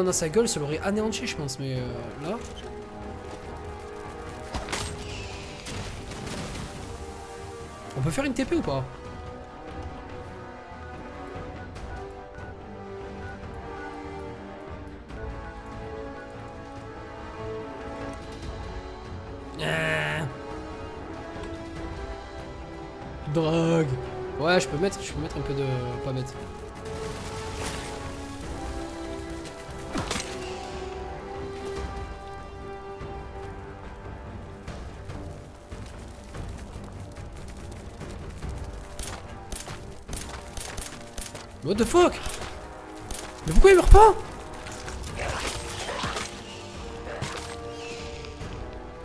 dans sa gueule, ça l'aurait anéanti, je pense, mais là. On peut faire une TP ou pas? Drogue. Ouais, je peux mettre un peu de... Pas mettre. What the fuck? Mais pourquoi il meurt pas?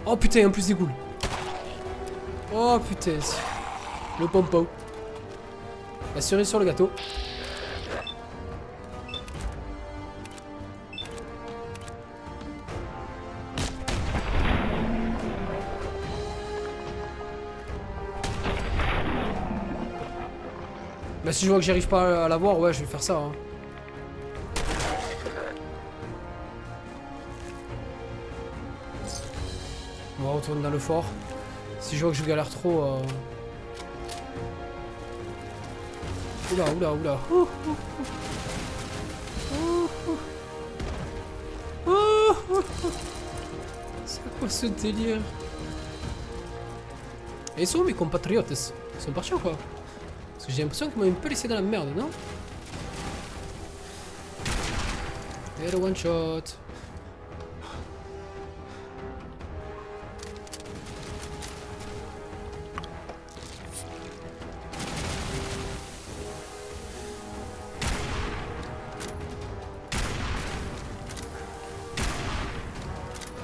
Oh putain, en plus des ghouls. Oh putain. Le pompo. La cerise sur le gâteau. Bah si je vois que j'arrive pas à l'avoir, ouais, je vais faire ça. Hein. On va retourner dans le fort. Si je vois que je galère trop... Oula, oula, oula. C'est quoi ce délire? Et ils sont où mes compatriotes? Ils sont partis ou quoi? Parce que j'ai l'impression qu'ils m'ont un peu laissé dans la merde, non? Et le one shot.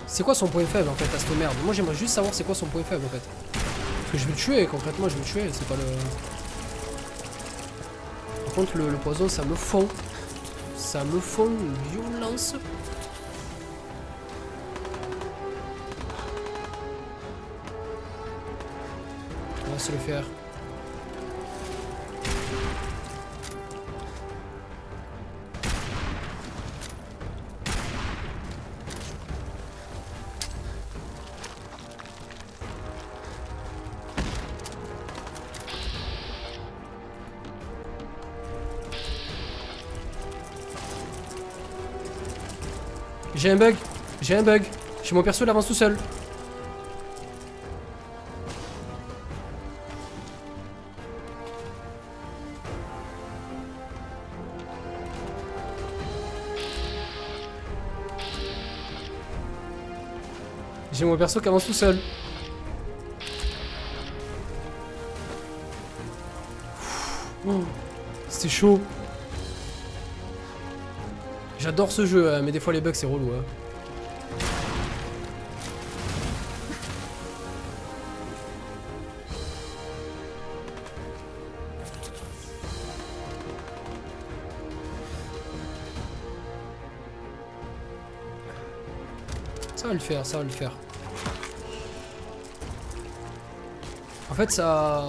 C'est quoi son point faible en fait à cette merde? Moi j'aimerais juste savoir c'est quoi son point faible en fait. Parce que je vais le tuer, concrètement je vais le tuer, c'est pas le... Par contre le poison ça me fond. Ça me fond une violence. On va se le faire. J'ai un bug, j'ai un bug. J'ai mon perso il avance tout seul. J'ai mon perso qui avance tout seul. Oh, c'était chaud. J'adore ce jeu, hein, mais des fois les bugs c'est relou. Hein. Ça va le faire, ça va le faire. En fait ça...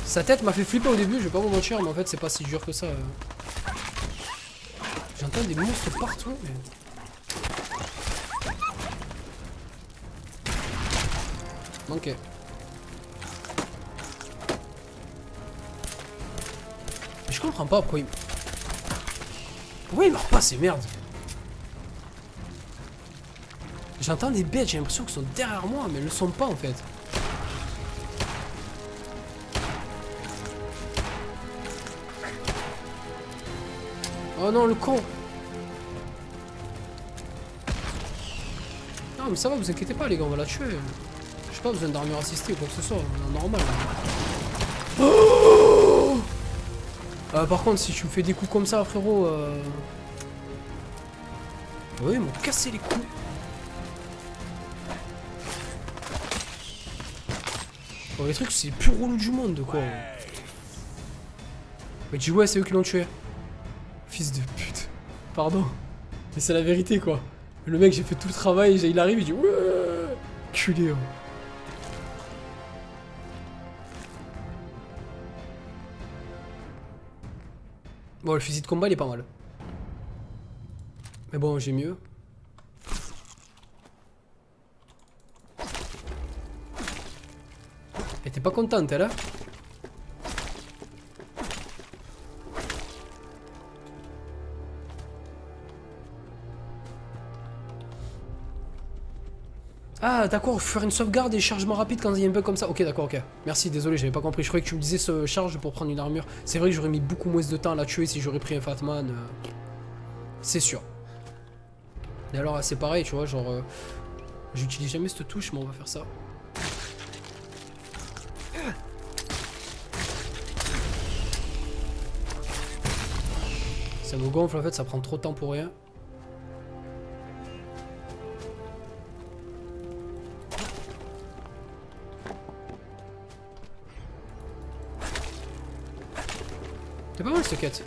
Sa tête m'a fait flipper au début, je vais pas vous mentir, mais en fait c'est pas si dur que ça. J'entends des monstres partout, mais... Ok. Mais je comprends pas pourquoi il... Pourquoi il meurt pas ces merdes? J'entends des bêtes, j'ai l'impression qu'ils sont derrière moi, mais ils le sont pas en fait. Oh non, le con! Non mais ça va, vous inquiétez pas les gars, on va la tuer. J'ai pas besoin d'armure assistée ou quoi que ce soit, normal. Oh par contre, si tu me fais des coups comme ça, frérot... Oui, ils m'ont cassé les coups. Oh, les trucs, c'est le plus relou du monde, quoi. Mais tu vois, c'est eux qui l'ont tué. Fils de pute. Pardon. Mais c'est la vérité, quoi. Le mec, j'ai fait tout le travail, il arrive, il dit ouais, culé. Hein. Bon, le fusil de combat, il est pas mal. Mais bon, j'ai mieux. Elle était pas contente, elle, hein? Ah, d'accord, faire une sauvegarde et chargement rapide quand il y a un bug comme ça. Ok, d'accord, ok. Merci, désolé, j'avais pas compris. Je croyais que tu me disais ce charge pour prendre une armure. C'est vrai que j'aurais mis beaucoup moins de temps à la tuer si j'aurais pris un Fatman. C'est sûr. Et alors, c'est pareil, tu vois, genre... j'utilise jamais cette touche, mais on va faire ça. Ça me gonfle, en fait, ça prend trop de temps pour rien. C'est pas mal cette quête.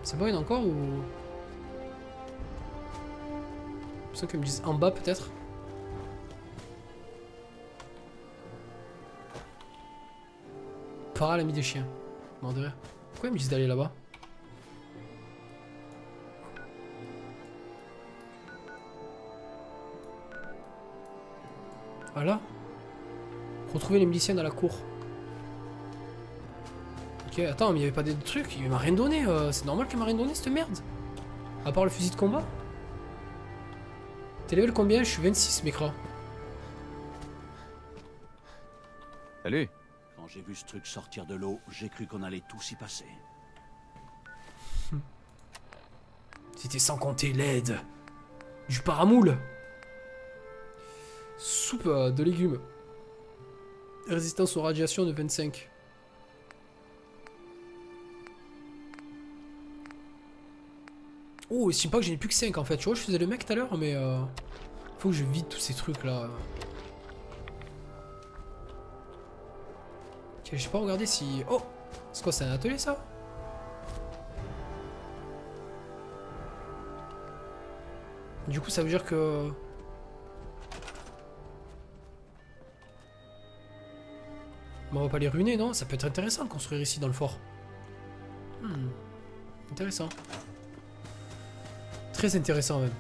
C'est bon, il y en a encore ou... Je sens qu'ils me disent en bas peut-être. Para l'ami des chiens. M'en dirait. Pourquoi ils me disent d'aller là-bas? Voilà. Retrouver les miliciens à la cour. Ok, attends, mais il n'y avait pas des trucs. Il m'a rien donné. C'est normal qu'il m'a rien donné cette merde. À part le fusil de combat. T'es level combien? Je suis 26, Mekra. Salut. Quand j'ai vu ce truc sortir de l'eau, j'ai cru qu'on allait tous y passer. C'était sans compter l'aide. Du paramoule. Soupe de légumes. Résistance aux radiations de 25. Oh, c'est pas que j'en ai plus que 5 en fait. Tu vois, je faisais le mec tout à l'heure, mais faut que je vide tous ces trucs là. Ok, j'ai pas regardé si. Oh, c'est quoi, c'est un atelier ça? Du coup, ça veut dire que. On va pas les ruiner, non? Ça peut être intéressant de construire ici dans le fort. Intéressant. Très intéressant même.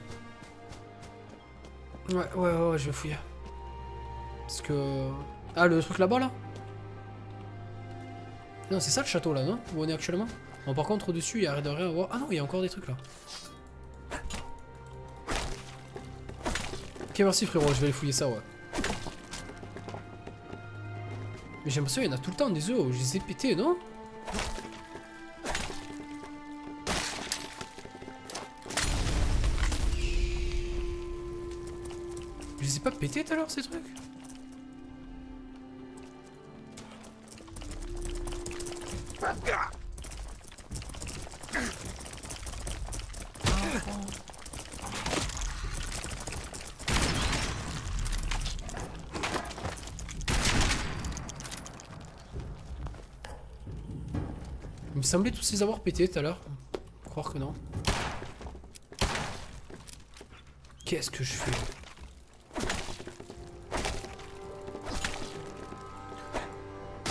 Ouais, je vais fouiller. Parce que... Ah, le truc là-bas, là? Non, c'est ça le château, là, non? Où on est actuellement? Bon, par contre, au-dessus, il y a rien de rien à voir. Ah non, il y a encore des trucs, là. Ok, merci, frérot, je vais aller fouiller ça, ouais. Mais j'ai l'impression qu'il y en a tout le temps des œufs, je les ai pétés, non? Je les ai pas pétés tout à l'heure ces trucs? Il me semblait tous les avoir pétés tout à l'heure. Croire que non. Qu'est-ce que je fais?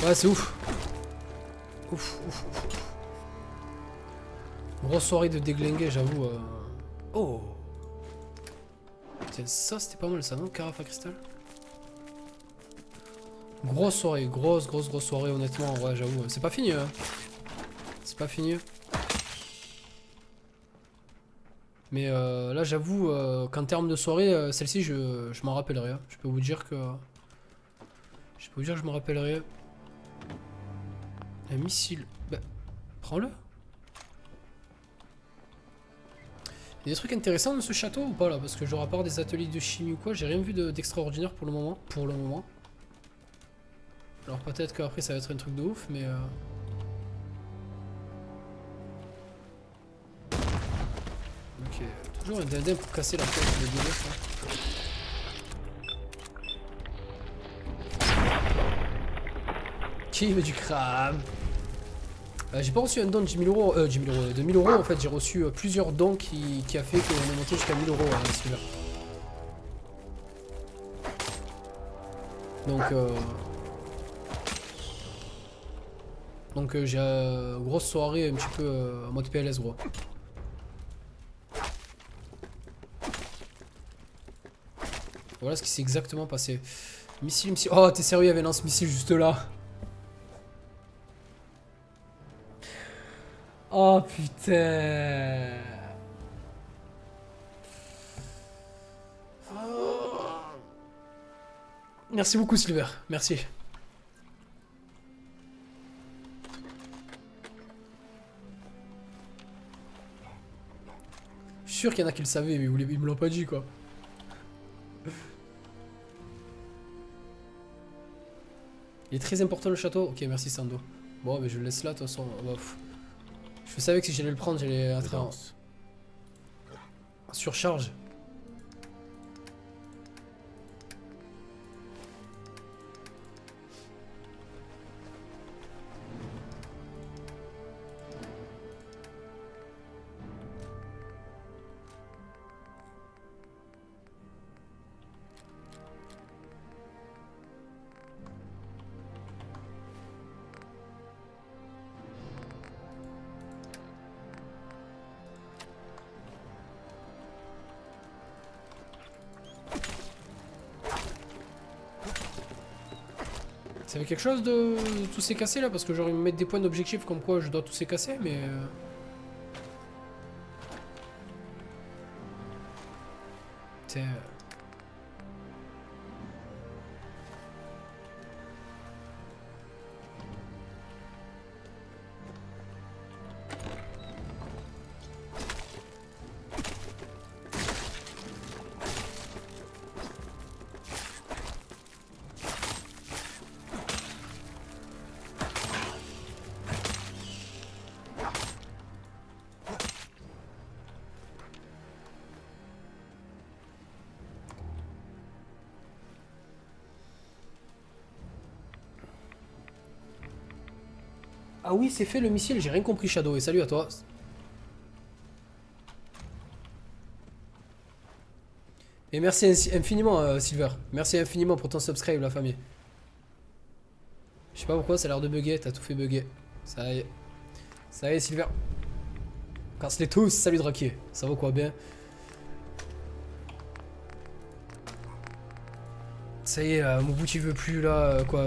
Ouais, c'est ouf. Ouf. Grosse soirée de déglinguer, j'avoue. Oh. Tiens, ça c'était pas mal ça, non? Carafe à cristal. Grosse soirée, grosse soirée, honnêtement. Ouais, j'avoue. C'est pas fini, hein. C'est pas fini. Mais là, j'avoue qu'en termes de soirée, celle-ci, je m'en rappellerai. Hein. Je peux vous dire que... je m'en rappellerai. Un missile. Bah, prends-le. Il y a des trucs intéressants dans ce château ou pas là? Parce que genre à part des ateliers de chimie ou quoi, j'ai rien vu d'extraordinaire pour le moment. Alors peut-être qu'après ça va être un truc de ouf, mais... Ok, toujours un dindin pour casser la tête de délire, ça. Qui veut du crabe? J'ai pas reçu un don de 10 000 euros, de 1000 euros en fait, j'ai reçu plusieurs dons qui a fait qu'on est monté jusqu'à 1000 euros celui-là. Donc Donc j'ai grosse soirée un petit peu en mode PLS gros. Voilà ce qui s'est exactement passé. Missile, missile. Oh t'es sérieux, il y avait un lance-missile juste là. Oh putain. Oh. Merci beaucoup Silver, merci. Je suis sûr qu'il y en a qui le savaient, mais ils me l'ont pas dit quoi. Il est très important le château. Ok, merci Sando. Bon, mais je le laisse là de toute façon. Bah, je savais que si j'allais le prendre, j'allais être en surcharge. Ça fait quelque chose de tous ces casser là? Parce que genre ils me mettent des points d'objectif comme quoi je dois tous ces casser, mais... Putain... Ah oui, c'est fait le missile, j'ai rien compris Shadow, et salut à toi. Et merci infiniment Silver, merci infiniment pour ton subscribe la famille. Je sais pas pourquoi ça a l'air de bugger, t'as tout fait bugger. Ça y est. Ça y est Silver. Casse-les tous, salut Drakier. Ça va quoi bien? Ça y est, mon bout il veut plus là, quoi.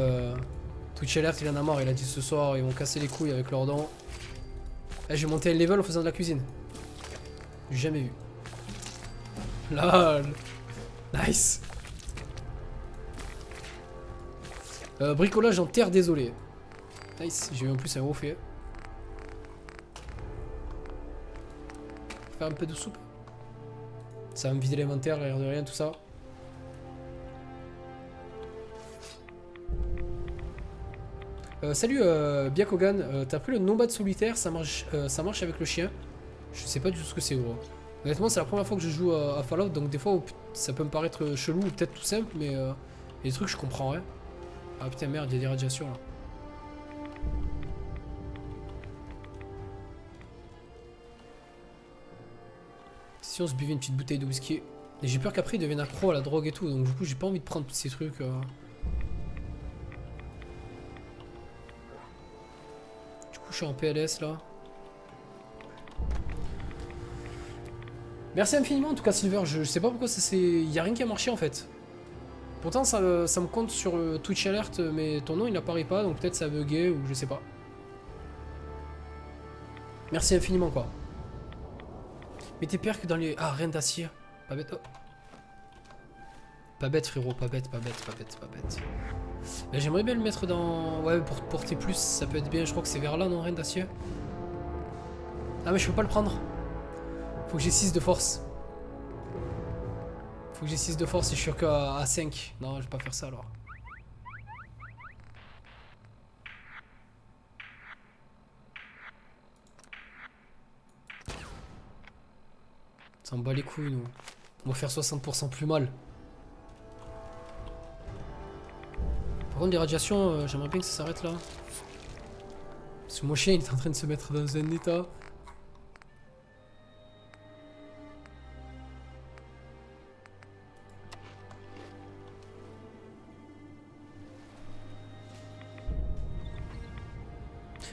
Twitch Alert il en a marre, il a dit ce soir ils vont casser les couilles avec leurs dents. Eh, j'ai monté un level en faisant de la cuisine. J'ai jamais vu. LOL. Nice. Bricolage en terre, désolé. Nice, j'ai eu en plus un gros fait. Faire un peu de soupe. Ça va me vider l'inventaire, l'air de rien, tout ça. Salut Biakogan, t'as pris le nomade solitaire, ça marche avec le chien. Je sais pas du tout ce que c'est gros. Honnêtement c'est la première fois que je joue à Fallout, donc des fois ça peut me paraître chelou ou peut-être tout simple, mais il y a des trucs que je comprends rien. Ah putain merde, il y a des radiations là. Si on se buvait une petite bouteille de whisky. Et j'ai peur qu'après ils deviennent accro à la drogue et tout, donc du coup j'ai pas envie de prendre tous ces trucs. Je suis en PLS là. Merci infiniment en tout cas Silver, je sais pas pourquoi ça c'est... Y a rien qui a marché en fait. Pourtant ça me compte sur Twitch Alert mais ton nom il n'apparaît pas donc peut-être ça a bugué ou je sais pas. Merci infiniment quoi. Mais t'es pire que dans les... Ah rien d'acier. Pas bête. Oh. Pas bête frérot, pas bête, pas bête, pas bête, pas bête. Mais j'aimerais bien le mettre dans... Ouais pour porter plus ça peut être bien, je crois que c'est vers là non, rien d'acier. Ah mais je peux pas le prendre. Faut que j'ai 6 de force. Faut que j'ai 6 de force et je suis qu'à 5. Non, je vais pas faire ça alors. Ça me bat les couilles, nous. On va faire 60% plus mal. Par contre, les radiations, j'aimerais bien que ça s'arrête là. Parce que mon chien, il est en train de se mettre dans un état.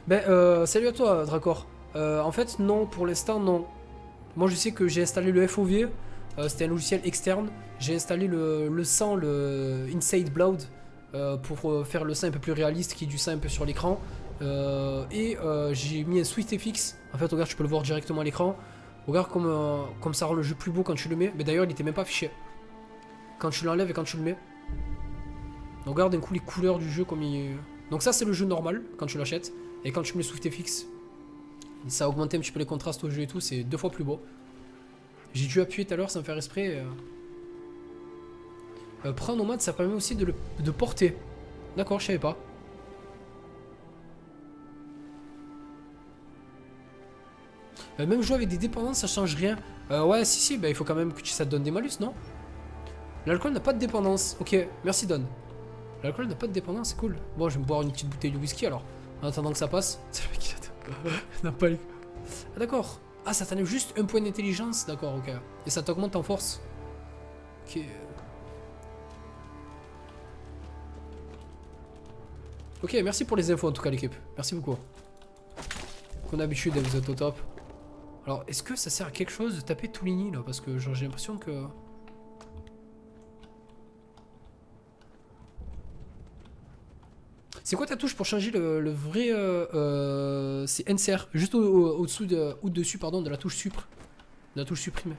Ben, salut à toi, Dracor. En fait, non, pour l'instant, non. Moi, je sais que j'ai installé le FOV. C'était un logiciel externe. J'ai installé le sang, le Inside Blood, pour faire le sang un peu plus réaliste, qui est du sang un peu sur l'écran. J'ai mis un SwiftFX. En fait, regarde, tu peux le voir directement à l'écran. Regarde comme ça rend le jeu plus beau quand tu le mets. Mais d'ailleurs, il était même pas affiché. Quand tu l'enlèves et quand tu le mets. Donc, regarde d'un coup les couleurs du jeu comme il... Donc ça, c'est le jeu normal quand tu l'achètes. Et quand tu mets le SwiftFX, ça a augmenté un petit peu les contrastes au jeu et tout. C'est 2 fois plus beau. J'ai dû appuyer tout à l'heure sans faire exprès. Prendre nomade, ça permet aussi de porter. D'accord, je savais pas. Même jouer avec des dépendances, ça change rien. Ouais, si, bah, il faut quand même que ça te donne des malus, non? L'alcool n'a pas de dépendance. Ok, merci Don. L'alcool n'a pas de dépendance, c'est cool. Bon, je vais me boire une petite bouteille de whisky alors. En attendant que ça passe. C'est le mec qui n'a pas les... Ah d'accord. Ah, ça t'enlève juste un point d'intelligence. D'accord, ok. Et ça t'augmente en force. Ok. Ok, merci pour les infos en tout cas l'équipe. Merci beaucoup. Comme d'habitude, vous êtes au top. Alors, est-ce que ça sert à quelque chose de taper Toulini là? Parce que j'ai l'impression que... C'est quoi ta touche pour changer le vrai... c'est NCR, juste au-dessous de... ou dessus, pardon, de la touche supr. De la touche supprimer.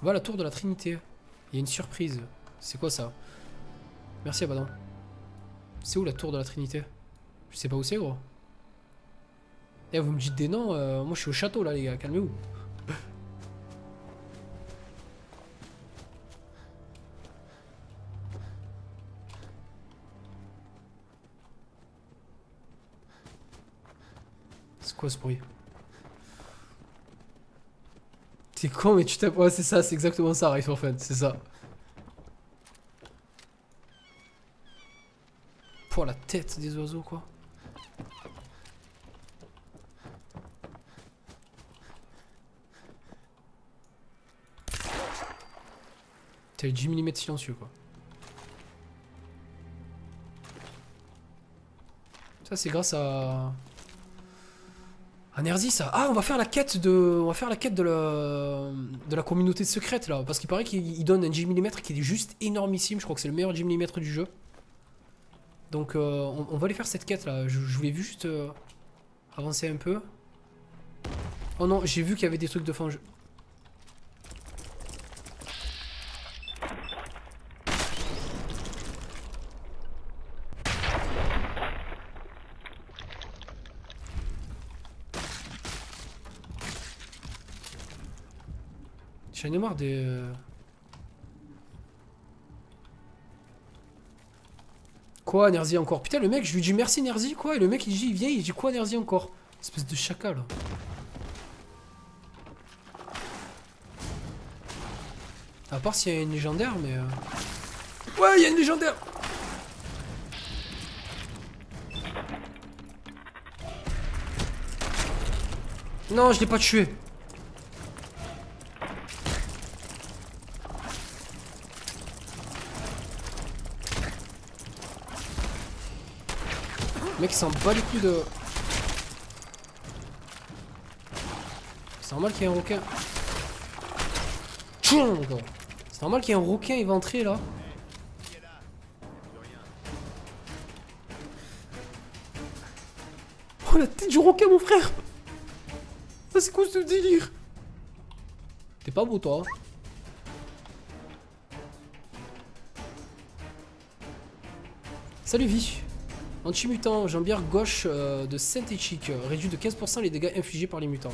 Voilà, la tour de la Trinité. Il y a une surprise. C'est quoi ça? Merci Abaddon. C'est où la tour de la Trinité? Je sais pas où c'est, gros. Eh, vous me dites des noms, moi je suis au château là les gars, calmez-vous. C'est quoi ce bruit? T'es con mais tu tapes... Ouais c'est ça, c'est exactement ça, Rise for Fun, c'est ça. Pour la tête des oiseaux quoi. T'as 10 mm silencieux quoi. Ça c'est grâce à Nerzi ça. Ah on va faire la quête de. On va faire la quête de la communauté secrète là. Parce qu'il paraît qu'il donne un 10 mm qui est juste énormissime. Je crois que c'est le meilleur 10 mm du jeu. Donc on va aller faire cette quête là. Je voulais juste avancer un peu. Oh non, j'ai vu qu'il y avait des trucs de fin. J'en ai marre des... Quoi, Nerzi encore? Putain, le mec, je lui dis merci Nerzi, quoi? Et le mec, il dit, il vient, il dit quoi, Nerzi encore? Espèce de chacal. À part s'il y a une légendaire, mais... Ouais, il y a une légendaire! Non, je l'ai pas tué. Le mec il s'en bat les couilles de... C'est normal qu'il y ait un requin. C'est normal qu'il y ait un requin éventré là. Oh la tête du requin mon frère. Ça c'est quoi ce délire? T'es pas beau toi. Salut Vie. Anti-mutant, jambière gauche de synthétique, réduit de 15% les dégâts infligés par les mutants.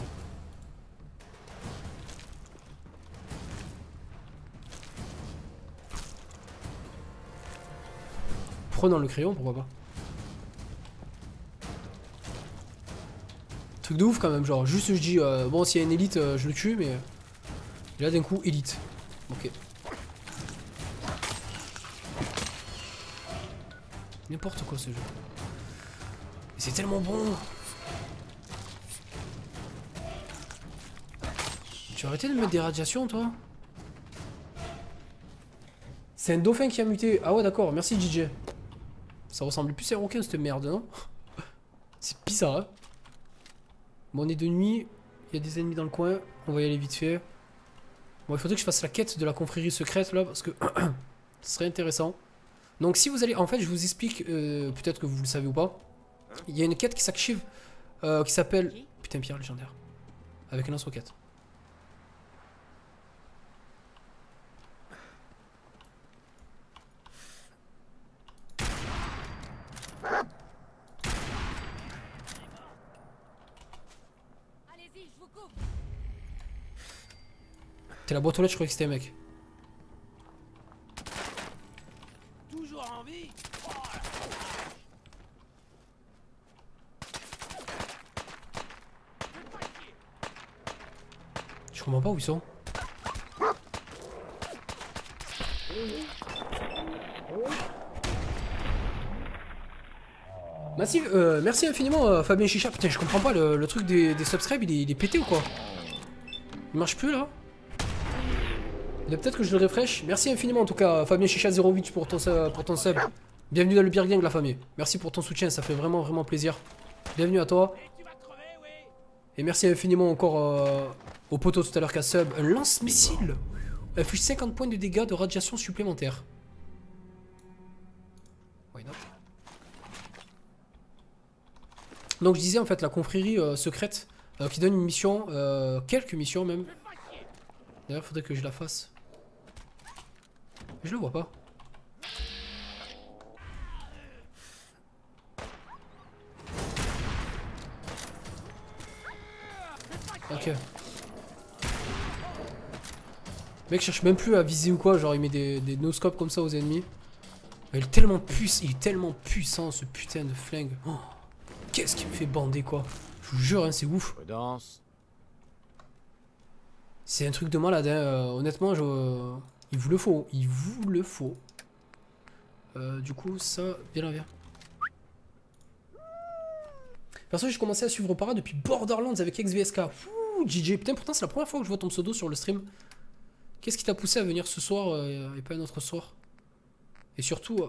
Prenons le crayon, pourquoi pas. Truc de ouf quand même, genre juste je dis, bon s'il y a une élite je le tue, mais là d'un coup élite. Ok. N'importe quoi ce jeu. C'est tellement bon. Tu as arrêté de mettre des radiations toi? C'est un dauphin qui a muté. Ah ouais d'accord, merci DJ. Ça ressemble plus à un requin cette merde, non? C'est bizarre, hein. Bon, on est de nuit. Il y a des ennemis dans le coin. On va y aller vite fait. Bon, il faudrait que je fasse la quête de la confrérie secrète là, parce que ce serait intéressant. Donc si vous allez... En fait, je vous explique, peut-être que vous le savez ou pas. Il y a une quête qui s'active, qui s'appelle... Putain, pierre légendaire. Avec un lance-roquette. Allez-y, je vous coupe. T'es la boîte aux lettres, je croyais que c'était un mec. Toujours en vie. Je comprends pas où ils sont. Merci infiniment Fabien Chicha. Putain, je comprends pas, le truc des subscribes, il est pété ou quoi? Il marche plus là? Peut-être que je le refresh. Merci infiniment en tout cas Fabien Chicha 08 pour ton sub. Bienvenue dans le Beer Gang la famille. Merci pour ton soutien, ça fait vraiment vraiment plaisir. Bienvenue à toi. Et merci infiniment encore au poteau tout à l'heure qui a sub. Un lance-missile inflige 50 points de dégâts de radiation supplémentaires. Why not? Donc je disais en fait la confrérie secrète qui donne une mission, quelques missions même. D'ailleurs faudrait que je la fasse. Je le vois pas. Ok. Le mec cherche même plus à viser ou quoi, genre il met des no-scopes comme ça aux ennemis. Il est tellement puissant ce putain de flingue. Oh, qu'est-ce qui me fait bander quoi. Je vous jure, hein, c'est ouf. C'est un truc de malade, hein. Honnêtement, il vous le faut. Il vous le faut. Du coup, ça, viens. Perso, j'ai commencé à suivre Para depuis Borderlands avec XVSK. Ouh, GG. Putain, pourtant, c'est la première fois que je vois ton pseudo sur le stream. Qu'est-ce qui t'a poussé à venir ce soir et pas un autre soir? Et surtout,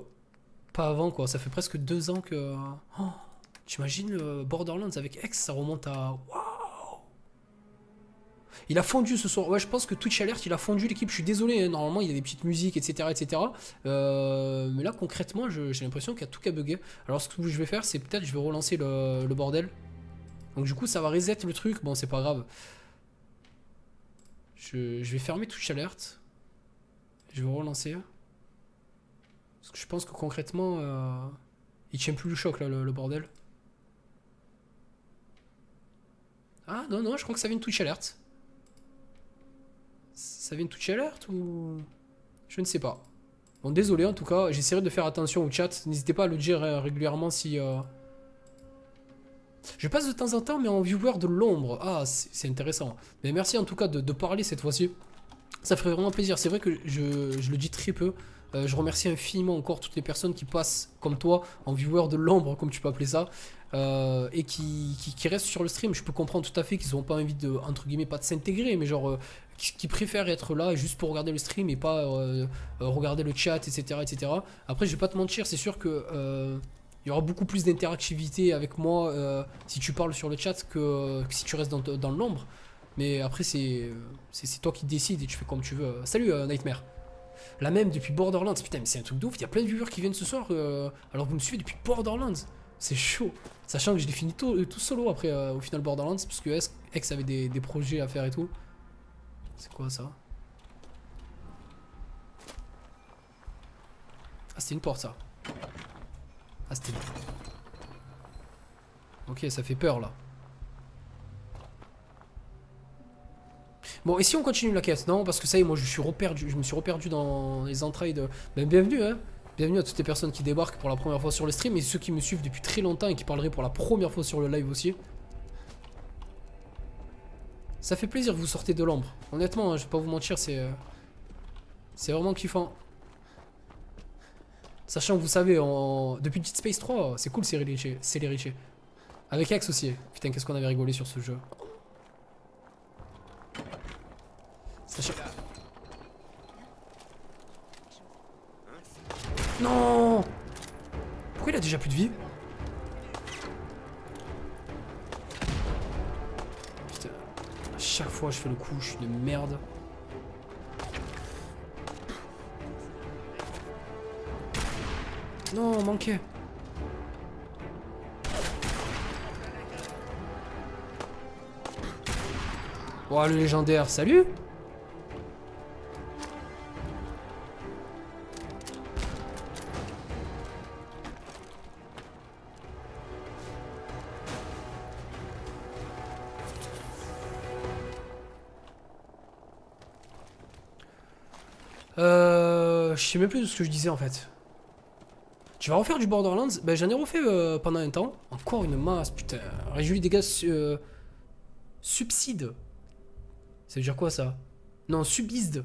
pas avant, quoi. Ça fait presque 2 ans que... Oh, t'imagines Borderlands avec X, ça remonte à... Waouh! Il a fondu ce soir. Ouais, je pense que Twitch Alert, il a fondu l'équipe. Je suis désolé, hein. Normalement, il y a des petites musiques, etc. etc. Mais là, concrètement, j'ai l'impression qu'il y a tout qu'à bugger. Alors, ce que je vais faire, c'est peut-être je vais relancer le bordel. Donc, du coup, ça va reset le truc. Bon, c'est pas grave. Je vais fermer Twitch Alert. Je vais relancer. Parce que je pense que concrètement, il tient plus le choc, là, le bordel. Ah, non, je crois que ça vient de Twitch Alert. Ça vient de Twitch Alert ou... Je ne sais pas. Bon, désolé en tout cas, j'essaierai de faire attention au chat. N'hésitez pas à le dire régulièrement si... Je passe de temps en temps, mais en viewer de l'ombre. Ah, c'est intéressant. Mais merci en tout cas de parler cette fois-ci. Ça ferait vraiment plaisir. C'est vrai que je le dis très peu. Je remercie infiniment encore toutes les personnes qui passent comme toi en viewer de l'ombre, comme tu peux appeler ça, et qui restent sur le stream. Je peux comprendre tout à fait qu'ils n'ont pas envie de, entre guillemets, pas de s'intégrer, mais genre qui préfèrent être là juste pour regarder le stream et pas regarder le chat, etc., etc. Après, je vais pas te mentir, c'est sûr que il y aura beaucoup plus d'interactivité avec moi si tu parles sur le chat que si tu restes dans l'ombre. Mais après, c'est toi qui décides et tu fais comme tu veux. Salut Nightmare. La même depuis Borderlands. Putain, mais c'est un truc de ouf. Il y a plein de viewers qui viennent ce soir alors que vous me suivez depuis Borderlands. C'est chaud. Sachant que je l'ai fini tout solo après au final Borderlands. Parce que X avait des projets à faire et tout. C'est quoi ça? Ah, c'était une porte ça. Ah, c'était une... Ok, ça fait peur là. Bon, et si on continue la quête, non? Parce que ça y est, moi je me suis reperdu dans les entrailles de... Ben, bienvenue, hein. Bienvenue à toutes les personnes qui débarquent pour la première fois sur le stream et ceux qui me suivent depuis très longtemps et qui parleraient pour la première fois sur le live aussi. Ça fait plaisir que vous sortez de l'ombre. Honnêtement, hein, je vais pas vous mentir, c'est vraiment kiffant. Sachant que vous savez, depuis Dead Space 3, c'est cool, c'est les riches. Avec Axe aussi. Putain, qu'est-ce qu'on avait rigolé sur ce jeu. Non! Pourquoi il a déjà plus de vie? Putain, à chaque fois je fais le coup, je suis une merde. Non, manqué. Oh, le légendaire, salut! Je sais même plus de ce que je disais en fait. Tu vas refaire du Borderlands? Ben j'en ai refait pendant un temps. Encore une masse, putain. Réduit les dégâts subside. Ça veut dire quoi ça? Non, subisde.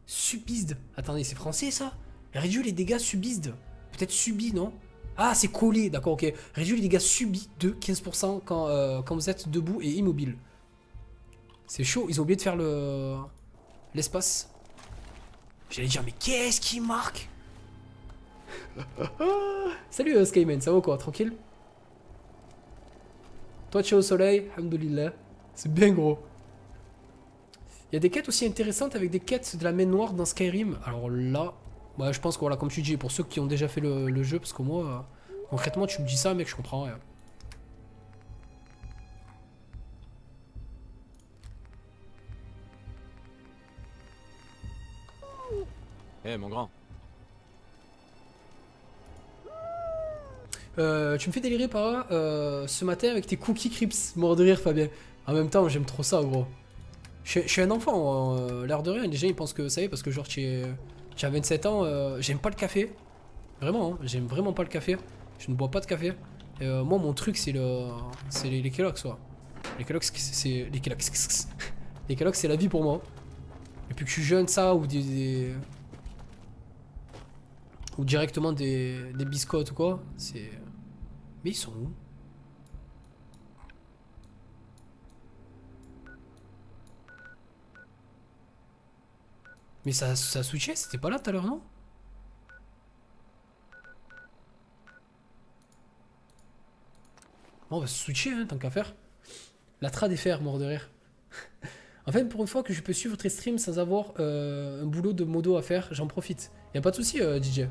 Subisde. Attendez, c'est français ça? Réduit les dégâts subisde. Peut-être subi, non? Ah, c'est collé, d'accord, ok. Réduit les dégâts subis de 15% quand vous êtes debout et immobile. C'est chaud, ils ont oublié de faire l'espace. J'allais dire, mais qu'est-ce qui marque? Salut Skyman, ça va quoi? Tranquille? Toi tu es au soleil, alhamdoulilah. C'est bien gros. Il y a des quêtes aussi intéressantes avec des quêtes de la main noire dans Skyrim. Alors là, ouais, je pense que voilà, comme tu dis, pour ceux qui ont déjà fait le jeu, parce que moi, concrètement, tu me dis ça, mec, je comprends rien. Eh, mon grand. Tu me fais délirer par ce matin avec tes cookies crips. Mort de rire, Fabien. En même temps, j'aime trop ça, gros. Je suis un enfant, l'air de rien. Les gens ils pensent que ça y est, parce que genre tu as 27 ans. J'aime pas le café. Vraiment, hein, j'aime vraiment pas le café. Je ne bois pas de café. Moi, mon truc, c'est les Kellogg's, quoi. Les Kellogg's, c'est. Les Kellogg's. Les Kellogg's, c'est la vie pour moi. Depuis que je suis jeune, ça, ou ou directement des biscottes ou quoi. C'est. Mais ils sont où? Mais ça switchait, c'était pas là tout à l'heure, non? Bon, on va se switcher, hein, tant qu'à faire. La trad est faire, mort de rire. En fait, pour une fois que je peux suivre tes streams sans avoir un boulot de modo à faire, j'en profite. Y a pas de souci, DJ.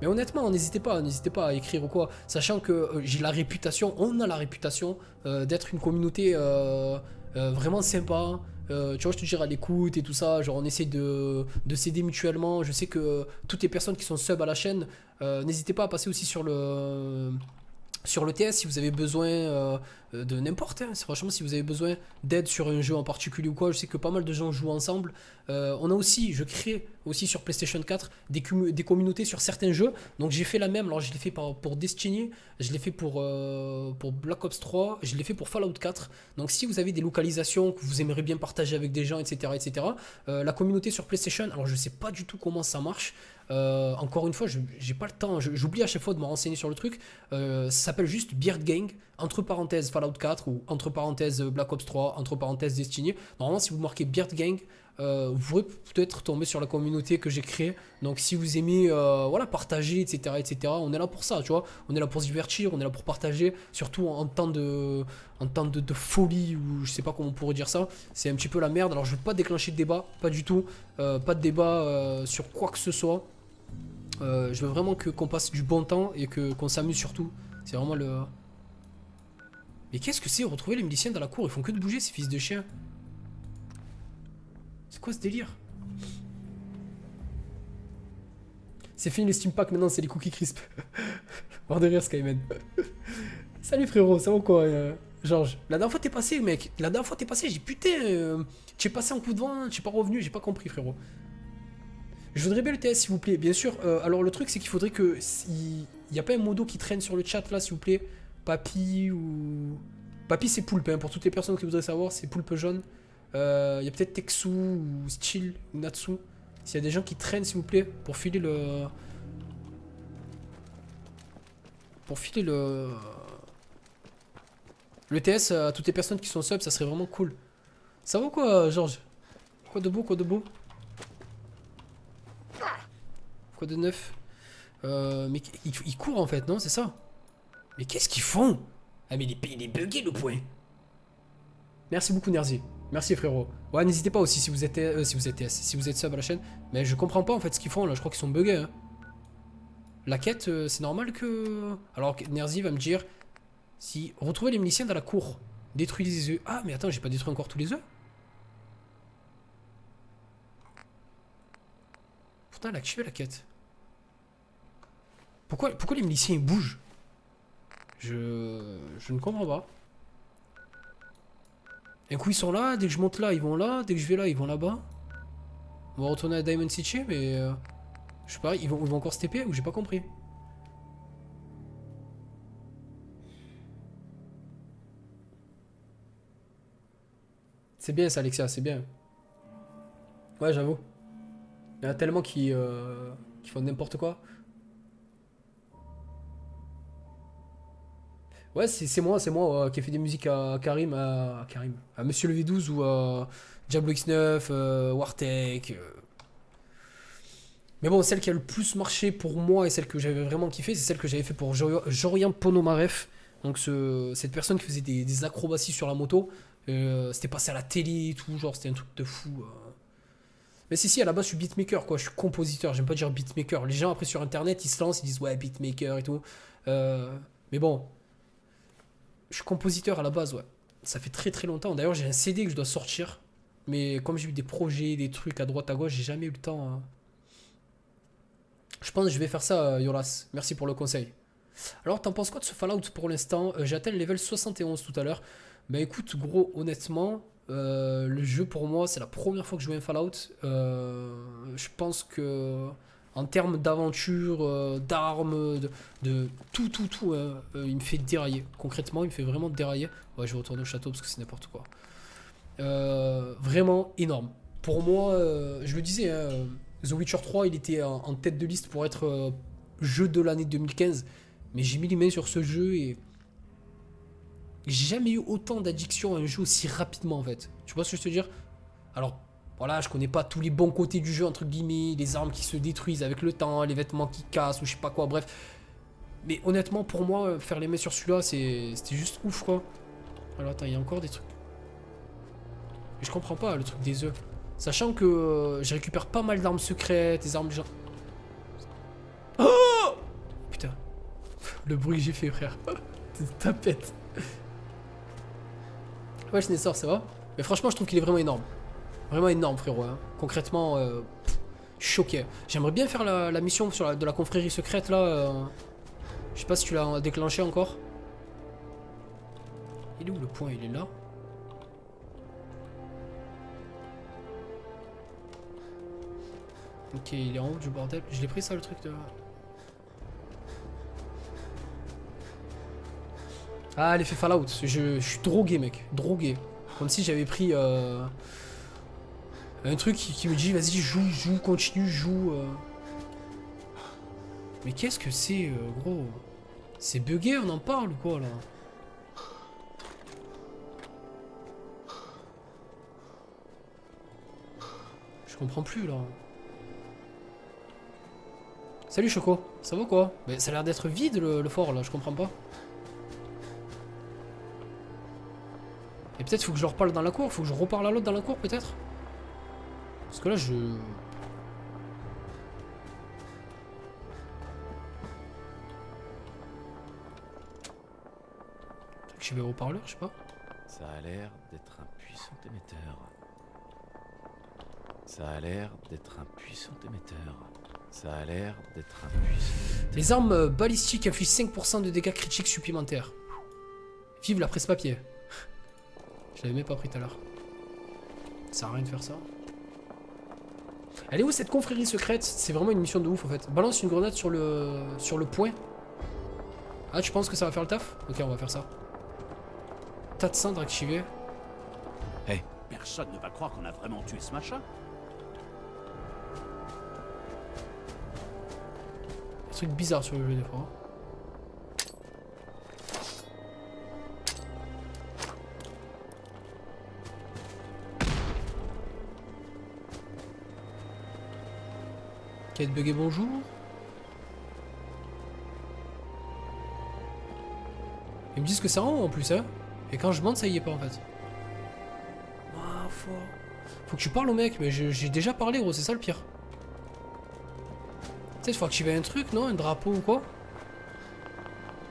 Mais honnêtement, n'hésitez pas à écrire ou quoi. Sachant que j'ai la réputation, on a la réputation d'être une communauté vraiment sympa. Tu vois, je te dirais à l'écoute et tout ça. Genre, on essaie de s'aider mutuellement. Je sais que toutes les personnes qui sont sub à la chaîne, n'hésitez pas à passer aussi sur le TS si vous avez besoin de n'importe, hein. Franchement, si vous avez besoin d'aide sur un jeu en particulier ou quoi, je sais que pas mal de gens jouent ensemble. On a aussi, je crée aussi sur PlayStation 4 des communautés sur certains jeux. Donc j'ai fait la même, alors je l'ai fait pour Destiny, je l'ai fait pour Black Ops 3, je l'ai fait pour Fallout 4. Donc si vous avez des localisations que vous aimeriez bien partager avec des gens, etc., la communauté sur PlayStation, alors je sais pas du tout comment ça marche. Encore une fois, j'ai pas le temps, j'oublie à chaque fois de me renseigner sur le truc. Ça s'appelle juste Beard Gang, entre parenthèses Fallout 4 ou entre parenthèses Black Ops 3, entre parenthèses Destiny. Normalement, si vous marquez Beard Gang, vous pourrez peut-être tomber sur la communauté que j'ai créée. Donc si vous aimez voilà, partager, etc., on est là pour ça, tu vois. On est là pour se divertir, on est là pour partager, surtout en temps de folie, ou je sais pas comment on pourrait dire ça. C'est un petit peu la merde. Alors je veux pas déclencher de débat, pas du tout. Pas de débat sur quoi que ce soit. Je veux vraiment qu'on passe du bon temps et qu'on s'amuse surtout. C'est vraiment le... Mais qu'est-ce que c'est? Retrouver les miliciens dans la cour, ils font que de bouger ces fils de chiens. C'est quoi ce délire? C'est fini les Steam Pack, maintenant c'est les cookies crisp. Voir de rire Skyman. Salut frérot, ça va quoi Georges? La dernière fois t'es passé mec, la dernière fois t'es passé, j'ai putain, tu es passé en coup de vent, tu es pas revenu, j'ai pas compris frérot. Je voudrais bien le TS s'il vous plaît, bien sûr. Alors le truc c'est qu'il faudrait que... Il n'y a pas un modo qui traîne sur le chat là s'il vous plaît. Papy ou... Papy c'est Poulpe, hein, pour toutes les personnes qui voudraient savoir, c'est Poulpe jaune. Il y a peut-être Texu ou Steel ou Natsu. S'il y a des gens qui traînent s'il vous plaît, pour filer le... Le TS à toutes les personnes qui sont sub, ça serait vraiment cool. Ça va quoi Georges? Quoi de beau, quoi de beau? Quoi de neuf? Mais ils courent en fait, non? C'est ça? Mais qu'est-ce qu'ils font? Ah mais il est bugué le point. Merci beaucoup Nerzi. Merci frérot. Ouais, n'hésitez pas aussi si vous êtes si vous êtes sub à la chaîne. Mais je comprends pas en fait ce qu'ils font là, je crois qu'ils sont buggés. Hein. La quête, c'est normal que... Alors Nerzi va me dire... Si... Retrouver les miliciens dans la cour. Détruire les œufs. Ah mais attends, j'ai pas détruit encore tous les œufs. Pourtant elle a activé la quête. Pourquoi les miliciens ils bougent? Je ne comprends pas. Un coup ils sont là, dès que je monte là ils vont là, dès que je vais là ils vont là-bas. On va retourner à Diamond City mais... je sais pas, ils vont encore se TP ou j'ai pas compris. C'est bien ça Alexia, c'est bien. Ouais j'avoue. Il y en a tellement qui font n'importe quoi. Ouais, c'est moi qui ai fait des musiques à Karim, à Monsieur le V12 ou à Diablo X9, Wartech. Mais bon, celle qui a le plus marché pour moi et celle que j'avais vraiment kiffé, c'est celle que j'avais fait pour Jorian Ponomarev. Donc cette personne qui faisait des acrobaties sur la moto. C'était passé à la télé et tout, genre c'était un truc de fou. Mais si, à la base je suis beatmaker quoi, je suis compositeur, j'aime pas dire beatmaker. Les gens après sur internet ils se lancent, ils disent ouais beatmaker et tout. Mais bon, je suis compositeur à la base, ouais. Ça fait très très longtemps. D'ailleurs, j'ai un CD que je dois sortir. Mais comme j'ai eu des projets, des trucs à droite à gauche, j'ai jamais eu le temps. Hein. Je pense que je vais faire ça, Yolas. Merci pour le conseil. Alors, t'en penses quoi de ce Fallout pour l'instant? J'ai atteint le level 71 tout à l'heure. Bah écoute, gros, honnêtement, le jeu pour moi, c'est la première fois que je joue un Fallout. Je pense que en termes d'aventure, d'armes, de tout, il me fait dérailler. Concrètement, il me fait vraiment dérailler. Ouais, je vais retourner au château parce que c'est n'importe quoi. Vraiment énorme. Pour moi, je le disais, hein, The Witcher 3, il était en tête de liste pour être jeu de l'année 2015. Mais j'ai mis les mains sur ce jeu et j'ai jamais eu autant d'addiction à un jeu aussi rapidement en fait. Tu vois ce que je veux te dire? Alors, voilà, je connais pas tous les bons côtés du jeu, entre guillemets, les armes qui se détruisent avec le temps, les vêtements qui cassent ou je sais pas quoi, bref. Mais honnêtement, pour moi, faire les mains sur celui-là, c'était juste ouf quoi. Alors attends, il y a encore des trucs. Mais je comprends pas le truc des œufs. Sachant que je récupère pas mal d'armes secrètes, des armes genre. Oh putain. Le bruit que j'ai fait, frère. C'est tapette. Ouais, Schnetzor, ça va? Mais franchement, je trouve qu'il est vraiment énorme. Vraiment énorme, frérot. Hein. Concrètement, choqué. J'aimerais bien faire la mission sur de la confrérie secrète, là. Je sais pas si tu l'as déclenché encore. Il est où le point? Il est là. Ok, il est en haut du bordel. Je l'ai pris, ça, le truc de... Ah, l'effet Fallout. Je suis drogué, mec. Drogué. Comme si j'avais pris... un truc qui me dit vas-y joue, continue, joue. Mais qu'est-ce que c'est gros? C'est bugué, on en parle ou quoi là? Je comprends plus là. Salut Choco, ça va quoi? Mais ça a l'air d'être vide le fort là, je comprends pas. Et peut-être faut que je leur parle dans la cour, faut que je reparle à l'autre dans la cour peut-être? Parce que là, je... Peut-être que je vais au haut-parleur, je sais pas. Ça a l'air d'être un puissant émetteur. Ça a l'air d'être un puissant émetteur. Ça a l'air d'être un puissant... Les armes balistiques infligent 5% de dégâts critiques supplémentaires. Vive la presse-papier. Je l'avais même pas pris tout à l'heure. Ça sert à rien de faire ça. Elle est où cette confrérie secrète? C'est vraiment une mission de ouf en fait. Balance une grenade sur le point. Ah, tu penses que ça va faire le taf? Ok, on va faire ça. Tas de cendres activées. Hey, personne ne va croire qu'on a vraiment tué ce machin. Des trucs bizarres sur le jeu des fois. Quête buggé, bonjour. Ils me disent que c'est en haut en plus, hein. Et quand je monte, ça y est pas en fait. Ah, faut que tu parles au mec, mais j'ai déjà parlé, gros, c'est ça le pire. Tu sais, faut activer un truc, non? Un drapeau ou quoi?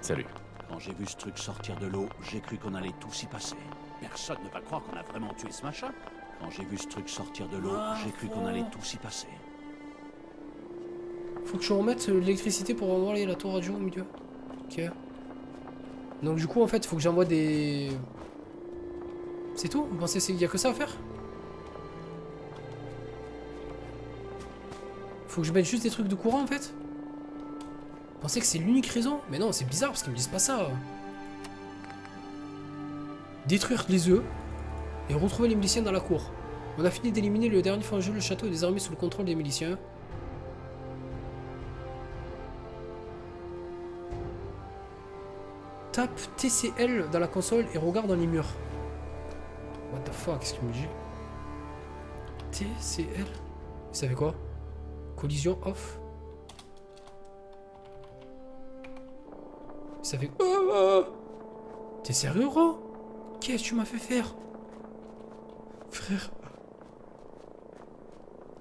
Salut. Quand j'ai vu ce truc sortir de l'eau, j'ai cru qu'on allait tous y passer. Personne ne va croire qu'on a vraiment tué ce machin. Quand j'ai vu ce truc sortir de l'eau, j'ai cru qu'on allait tous y passer. Faut que je remette l'électricité pour avoir la tour radio au milieu. Ok. Donc du coup, en fait, faut que j'envoie des... C'est tout? Vous pensez qu'il y a que ça à faire? Faut que je mette juste des trucs de courant, en fait? Vous pensez que c'est l'unique raison? Mais non, c'est bizarre, parce qu'ils me disent pas ça. Détruire les œufs et retrouver les miliciens dans la cour. On a fini d'éliminer le dernier fangeux, le château est désormais sous le contrôle des miliciens. Tape TCL dans la console et regarde dans les murs. What the fuck, qu'est-ce qu'il me dit? TCL? Vous savez quoi? Collision off. Ça fait... T'es sérieux, gros? Qu'est-ce que tu m'as fait faire? Frère.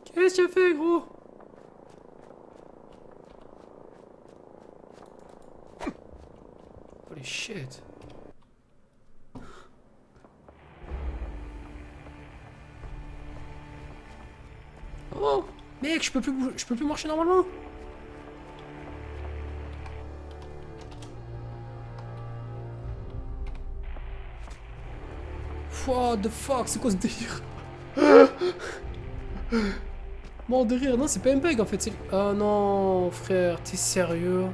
Qu'est-ce que tu as fait, gros? Holy shit. Oh, mec, je peux plus marcher normalement. What the fuck, c'est quoi ce délire? Mort de rire, non, c'est pas un bug en fait. Ah non, frère, t'es sérieux?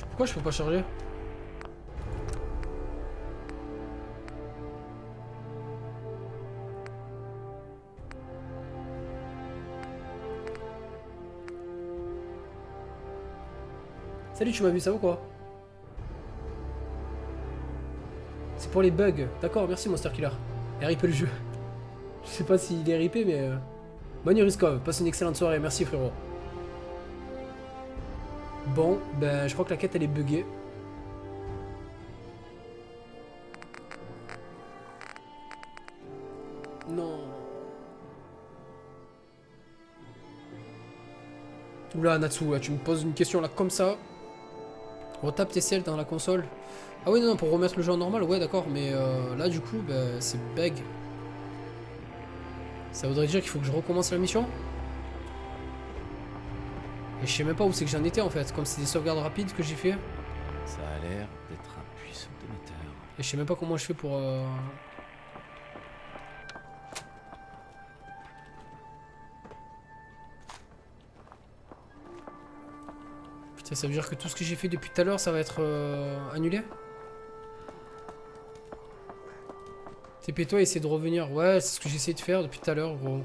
Pourquoi je peux pas charger? Salut, tu m'as vu ça ou quoi? C'est pour les bugs. D'accord, merci Monster Killer. RIP le jeu. Je sais pas s'il est RIP, mais... Bonne nuit Ruskov, passe une excellente soirée. Merci frérot. Bon, ben je crois que la quête elle est buggée. Non. Oula Natsu, là, tu me poses une question là comme ça. Retape tes selles dans la console. Ah oui, non, pour remettre le jeu en normal, ouais, d'accord, mais là, du coup, bah, c'est bug. Ça voudrait dire qu'il faut que je recommence la mission. Et je sais même pas où c'est que j'en étais, en fait, comme c'est des sauvegardes rapides que j'ai fait. Ça a l'air d'être un puissant émetteur. Et je sais même pas comment je fais pour... Putain, ça veut dire que tout ce que j'ai fait depuis tout à l'heure, ça va être annulé? TP-toi et essaie de revenir. Ouais, c'est ce que j'essaie de faire depuis tout à l'heure, gros.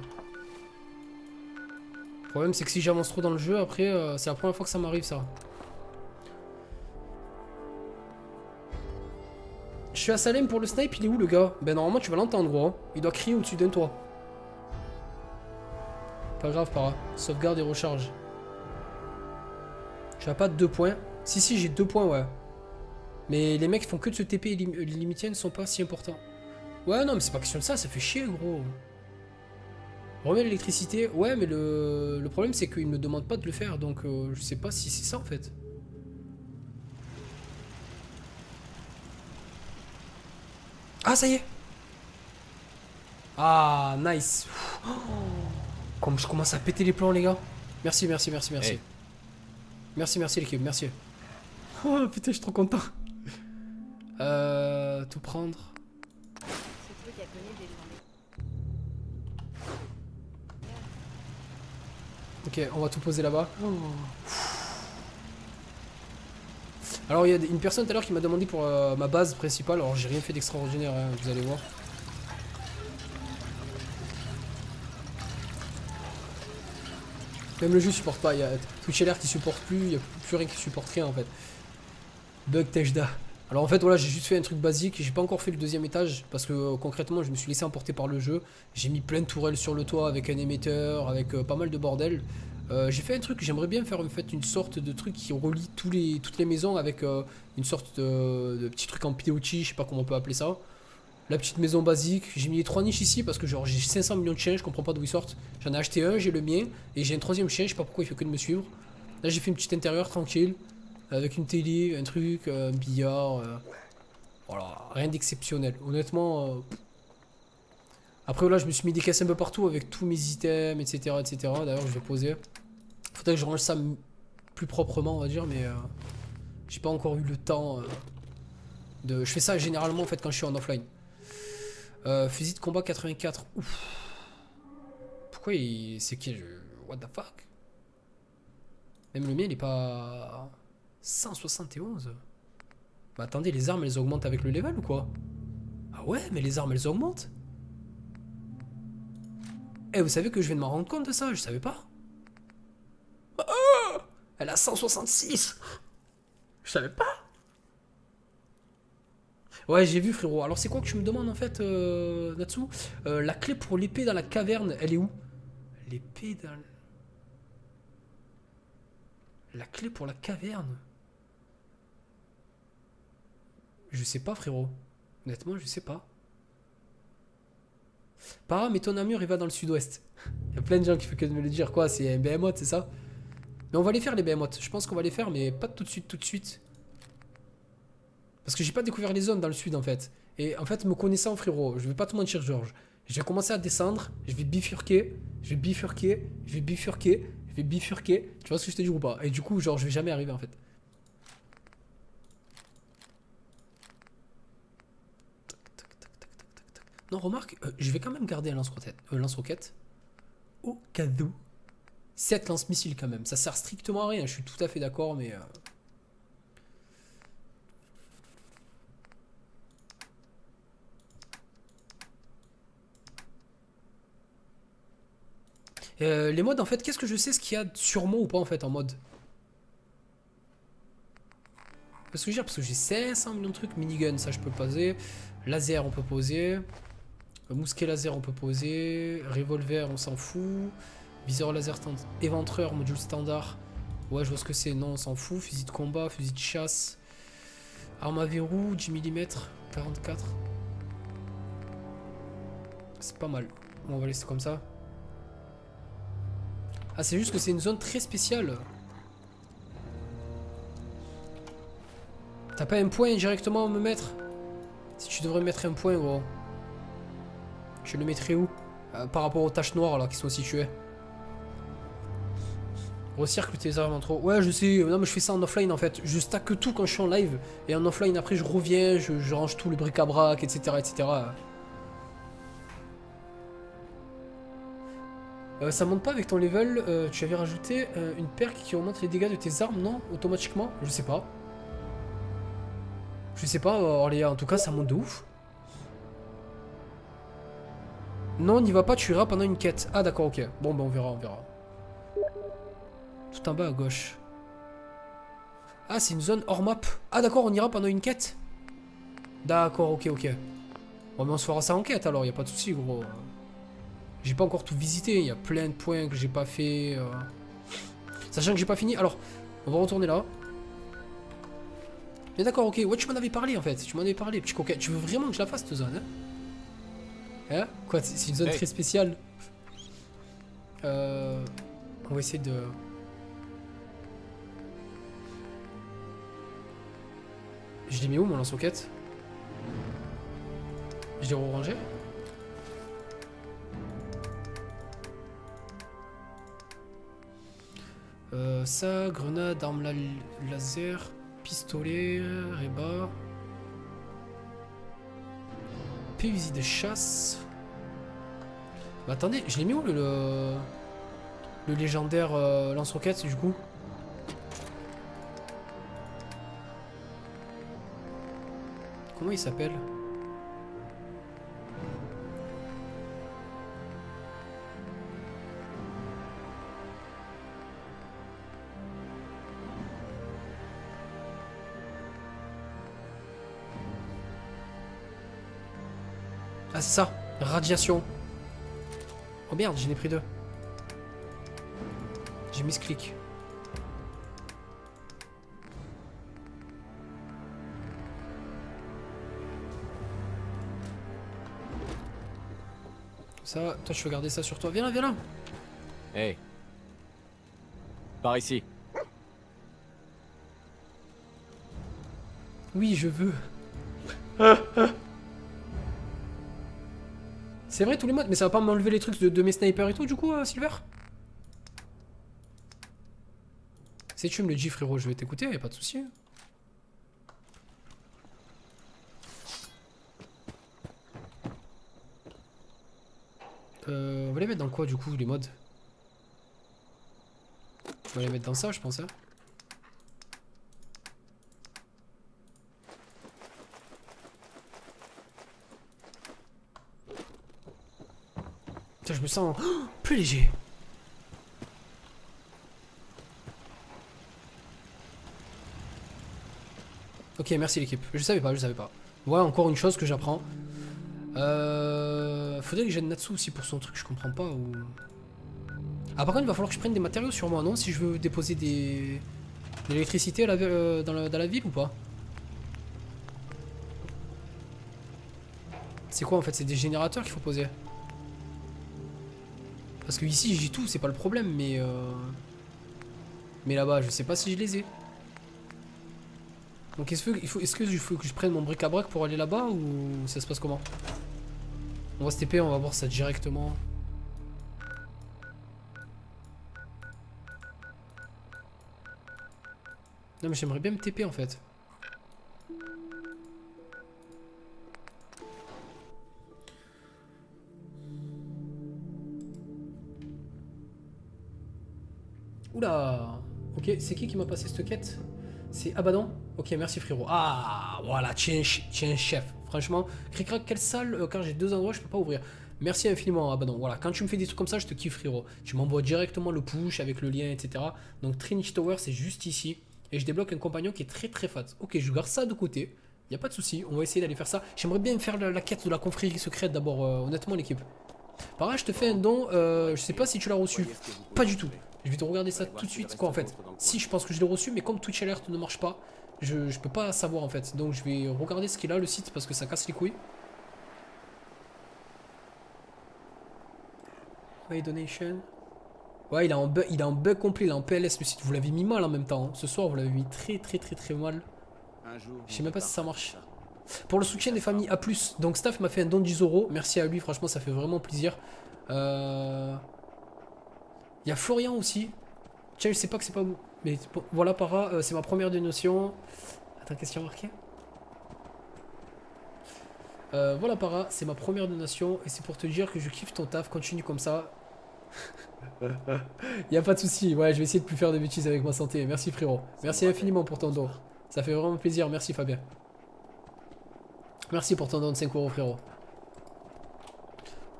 Le problème, c'est que si j'avance trop dans le jeu, après, c'est la première fois que ça m'arrive, ça. Je suis à Salem pour le snipe, il est où, le gars? Ben, normalement, tu vas l'entendre, gros. Hein. Il doit crier au-dessus d'un toit. Pas grave, para. Sauvegarde et recharge. Tu n'as pas 2 points. Si, j'ai 2 points, ouais. Mais les mecs font que de se TP et les limitiens ne sont pas si importants. Ouais, non, mais c'est pas question de ça, ça fait chier, gros. Remets l'électricité. Ouais, mais le problème, c'est qu'ils me demandent pas de le faire, donc je sais pas si c'est ça, en fait. Ah, ça y est. Ah, nice. Comme je commence à péter les plombs, les gars. Merci. Hey. Merci l'équipe, merci. Oh putain, je suis trop content. Tout prendre. Ce truc a connu des journées. Ok, on va tout poser là-bas. Alors il y a une personne tout à l'heure qui m'a demandé pour ma base principale. Alors j'ai rien fait d'extraordinaire, hein, vous allez voir. Même le jeu supporte pas, il y a Twitch LR qui supporte plus, il y a plus rien qui supporte rien en fait. Bug Tejda. Alors en fait voilà, j'ai juste fait un truc basique, j'ai pas encore fait le deuxième étage parce que concrètement je me suis laissé emporter par le jeu. J'ai mis plein de tourelles sur le toit avec un émetteur, avec pas mal de bordel. J'ai fait un truc, j'aimerais bien faire en fait une sorte de truc qui relie toutes les maisons avec une sorte de petit truc en pilotis, je sais pas comment on peut appeler ça. La petite maison basique, j'ai mis les 3 niches ici parce que genre j'ai 500 millions de chiens, je comprends pas d'où ils sortent. J'en ai acheté un, j'ai le mien, et j'ai un troisième chien, je sais pas pourquoi il fait que de me suivre. Là j'ai fait une petite intérieur tranquille, avec une télé, un truc, un billard. Voilà, rien d'exceptionnel. Honnêtement. Après là je me suis mis des caisses un peu partout avec tous mes items, etc. etc. D'ailleurs je vais poser. Faudrait que je range ça plus proprement on va dire, mais j'ai pas encore eu le temps de. Je fais ça généralement en fait quand je suis en offline. Fusil de combat 84. Ouf. Pourquoi il. C'est qui What the fuck? Même le mien il est pas. 171. Bah attendez, les armes elles augmentent avec le level ou quoi? Ah ouais, mais les armes elles augmentent? Eh, vous savez que je viens de m'en rendre compte de ça, je savais pas. Oh, elle a 166. Je savais pas. Ouais, j'ai vu frérot. Alors c'est quoi que tu me demandes en fait, Natsu? La clé pour l'épée dans la caverne, elle est où? L'épée dans... La clé pour la caverne? Je sais pas frérot. Honnêtement, je sais pas. Para, mais ton armure il va dans le sud-ouest. Il y a plein de gens qui font que de me le dire. Quoi, c'est un behemoth, c'est ça? Mais on va les faire les behemoths. Je pense qu'on va les faire, mais pas tout de suite, tout de suite. Parce que j'ai pas découvert les zones dans le sud en fait. Et en fait, me connaissant frérot, je vais pas te mentir Georges. Je vais commencer à descendre, je vais bifurquer, je vais bifurquer, je vais bifurquer, je vais bifurquer. Tu vois ce que je te dis ou pas? Et du coup, genre, je vais jamais arriver en fait. Non, remarque, je vais quand même garder un lance-roquette. Au cas où. 7 lance-missiles quand même. Ça sert strictement à rien, je suis tout à fait d'accord, mais... les modes en fait, qu'est-ce que je sais ce qu'il y a sur moi ou pas en fait en mode? Parce que je veux dire, parce que j'ai 500 millions de trucs. Minigun, ça je peux poser. Laser, on peut poser. Mousquet laser, on peut poser. Revolver, on s'en fout. Viseur laser éventreur, module standard. Ouais, je vois ce que c'est. Non, on s'en fout. Fusil de combat, fusil de chasse. Arme à verrou, 10 mm, 44. C'est pas mal. Bon, on va laisser comme ça. Ah, c'est juste que c'est une zone très spéciale. T'as pas un point directement à me mettre? Si tu devrais mettre un point, gros. Je le mettrais où? Par rapport aux taches noires là qui sont situées. Recircle tes armes en trop. Ouais, je sais. Non, mais je fais ça en offline en fait. Je stack tout quand je suis en live. Et en offline, après, je reviens, je range tout le bric-à-brac, etc. etc. Ça monte pas avec ton level. Tu avais rajouté une perk qui augmente les dégâts de tes armes, non? Automatiquement? Je sais pas. Je sais pas, Orléa. En tout cas, ça monte de ouf. Non, n'y va pas, tu iras pendant une quête. Ah, d'accord, ok. Bon, ben on verra, on verra. Tout en bas à gauche. Ah, c'est une zone hors map. Ah, d'accord, on ira pendant une quête. D'accord, ok, ok. Bon, mais on se fera ça en quête alors, y a pas de souci, gros. J'ai pas encore tout visité, il y a plein de points que j'ai pas fait. Sachant que j'ai pas fini. Alors, on va retourner là. Mais d'accord, ok. Ouais, tu m'en avais parlé en fait. Tu m'en avais parlé, petit coquin. Tu veux vraiment que je la fasse cette zone, hein? Hein? Quoi, c'est une zone très spéciale. On va essayer de... Je l'ai mis où mon lance-roquette? Je l'ai rangé. Ça, grenade, arme laser, pistolet, réba. Fusil de chasse. Bah attendez, je l'ai mis où le légendaire lance-roquette du coup? Comment il s'appelle? Ah, c'est ça. Radiation. Oh merde, j'en ai pris 2. J'ai mis ce clic. Ça, toi, je peux garder ça sur toi. Viens là, viens là. Hey. Par ici. Oui, je veux. C'est vrai tous les modes, mais ça va pas m'enlever les trucs de mes snipers et tout du coup, Silver? Si tu me le dis frérot, je vais t'écouter, y'a pas de souci. On va les mettre dans quoi du coup les modes? On va les mettre dans ça je pense hein. Putain, je me sens plus léger. Ok, merci l'équipe. Je savais pas, je savais pas. Ouais, encore une chose que j'apprends. Faudrait que j'aide Natsu aussi pour son truc, je comprends pas. Ou... Ah, par contre, il va falloir que je prenne des matériaux sur moi, non? Si je veux déposer de l'électricité dans la ville ou pas? C'est quoi en fait? C'est des générateurs qu'il faut poser? Parce que ici j'ai tout, c'est pas le problème, mais là-bas, je sais pas si je les ai. Donc est-ce qu'il faut que je prenne mon bric-à-brac pour aller là-bas ou ça se passe comment? On va se TP, on va voir ça directement. Non mais j'aimerais bien me TP en fait. Oula. Ok, c'est qui m'a passé cette quête? C'est Abaddon. Ok, merci frérot. Ah, voilà, tiens chef. Franchement, cric-crac, quelle salle, car j'ai 2 endroits, je peux pas ouvrir. Merci infiniment Abaddon. Voilà, quand tu me fais des trucs comme ça, je te kiffe frérot. Tu m'envoies directement le push avec le lien, etc. Donc Trinity Tower, c'est juste ici. Et je débloque un compagnon qui est très très fat. Ok, je garde ça de côté. Y a pas de souci, on va essayer d'aller faire ça. J'aimerais bien faire la quête de la confrérie secrète d'abord, honnêtement l'équipe. Par là, je te fais un don, je sais pas si tu l'as reçu. Pas du tout. Je vais te regarder ça tout de suite. Quoi en fait? Si, je pense que je l'ai reçu, mais comme Twitch Alert ne marche pas, je peux pas savoir en fait. Donc je vais regarder ce qu'il a le site parce que ça casse les couilles. Ouais, donation. Ouais, il a un bug complet, il a un PLS le site. Vous l'avez mis mal en même temps. Hein. Ce soir, vous l'avez mis très mal. Je sais même pas si ça marche. Pour le soutien des familles A+, donc Staff m'a fait un don de 10 €. Merci à lui, franchement, ça fait vraiment plaisir. Il y a Florian aussi. Tiens, je sais pas que c'est pas vous. Mais bon, voilà, Para, c'est ma première donation. Attends, qu'est-ce qu'il y a marqué? Voilà, Para, c'est ma première donation. Et c'est pour te dire que je kiffe ton taf. Continue comme ça. Y a pas de souci. Ouais, je vais essayer de plus faire de bêtises avec ma santé. Merci, frérot. Merci infiniment pour ton don. Ça fait vraiment plaisir. Merci, Fabien. Merci pour ton don de 5 €, frérot.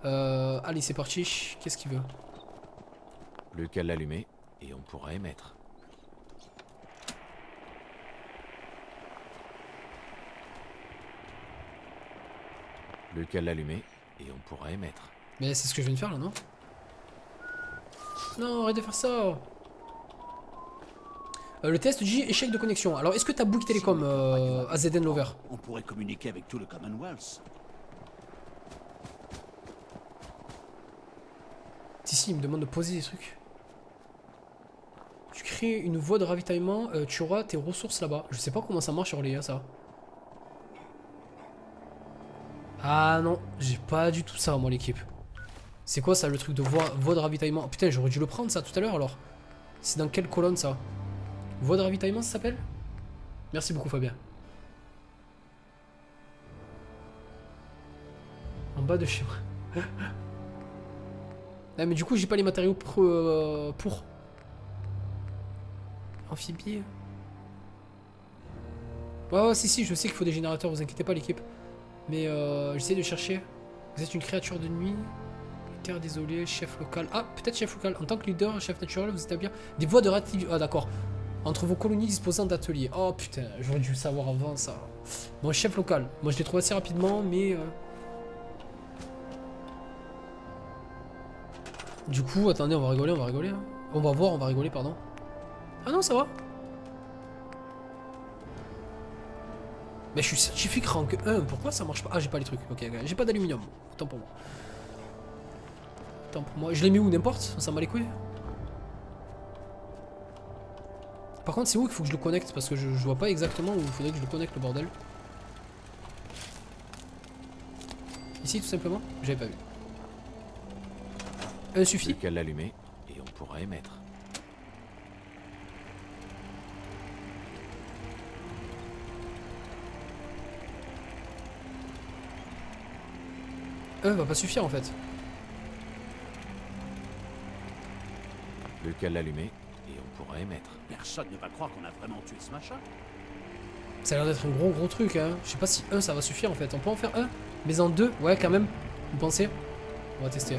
Allez, c'est parti. Qu'est-ce qu'il veut? Plus qu'à l'allumer et on pourra émettre. Plus qu'à l'allumer et on pourra émettre. Mais c'est ce que je viens de faire là, non? Non, arrête de faire ça. Le test dit échec de connexion. Alors, est-ce que t'as Bouygues Télécom, AZN Lover? On pourrait communiquer avec tout le Commonwealth. Ici, il me demande de poser des trucs. Tu crées une voie de ravitaillement, tu auras tes ressources là-bas. Je sais pas comment ça marche sur les ça. Ah non, j'ai pas du tout ça, moi, l'équipe. C'est quoi ça, le truc de voie de ravitaillement? Oh, putain, j'aurais dû le prendre ça tout à l'heure alors. C'est dans quelle colonne ça? Voie de ravitaillement, ça s'appelle? Merci beaucoup, Fabien. En bas de chez moi. Ah, mais du coup, j'ai pas les matériaux pour. Amphibie. Ouais, si, je sais qu'il faut des générateurs, vous inquiétez pas, l'équipe. Mais j'essaie de chercher. Vous êtes une créature de nuit. Terre désolé, chef local. Ah, peut-être chef local. En tant que leader, chef naturel, vous établir des voies de ratifie. Ah, d'accord. Entre vos colonies disposant d'ateliers. Oh putain, j'aurais dû le savoir avant ça. Bon, chef local. Moi, je l'ai trouvé assez rapidement, mais. Du coup, attendez, on va rigoler, hein. On va voir, on va rigoler, pardon. Ah non, ça va. Mais je suis scientifique rank 1, pourquoi ça marche pas? Ah, j'ai pas les trucs, ok, j'ai pas d'aluminium. Autant pour moi. Autant pour moi. Je les mets où, n'importe? Ça m'a les couilles. Par contre, c'est où qu'il faut que je le connecte? Parce que je vois pas exactement où il faudrait que je le connecte, le bordel. Ici, tout simplement? J'avais pas vu. Un suffit. Plus qu'à l'allumer et on pourra émettre. Un va pas suffire en fait. Plus qu'à l'allumer et on pourra émettre. Personne ne va croire qu'on a vraiment tué ce machin. Ça a l'air d'être un gros truc, hein. Je sais pas si un ça va suffire en fait. On peut en faire un, mais en deux, ouais, quand même. Vous pensez? On va tester.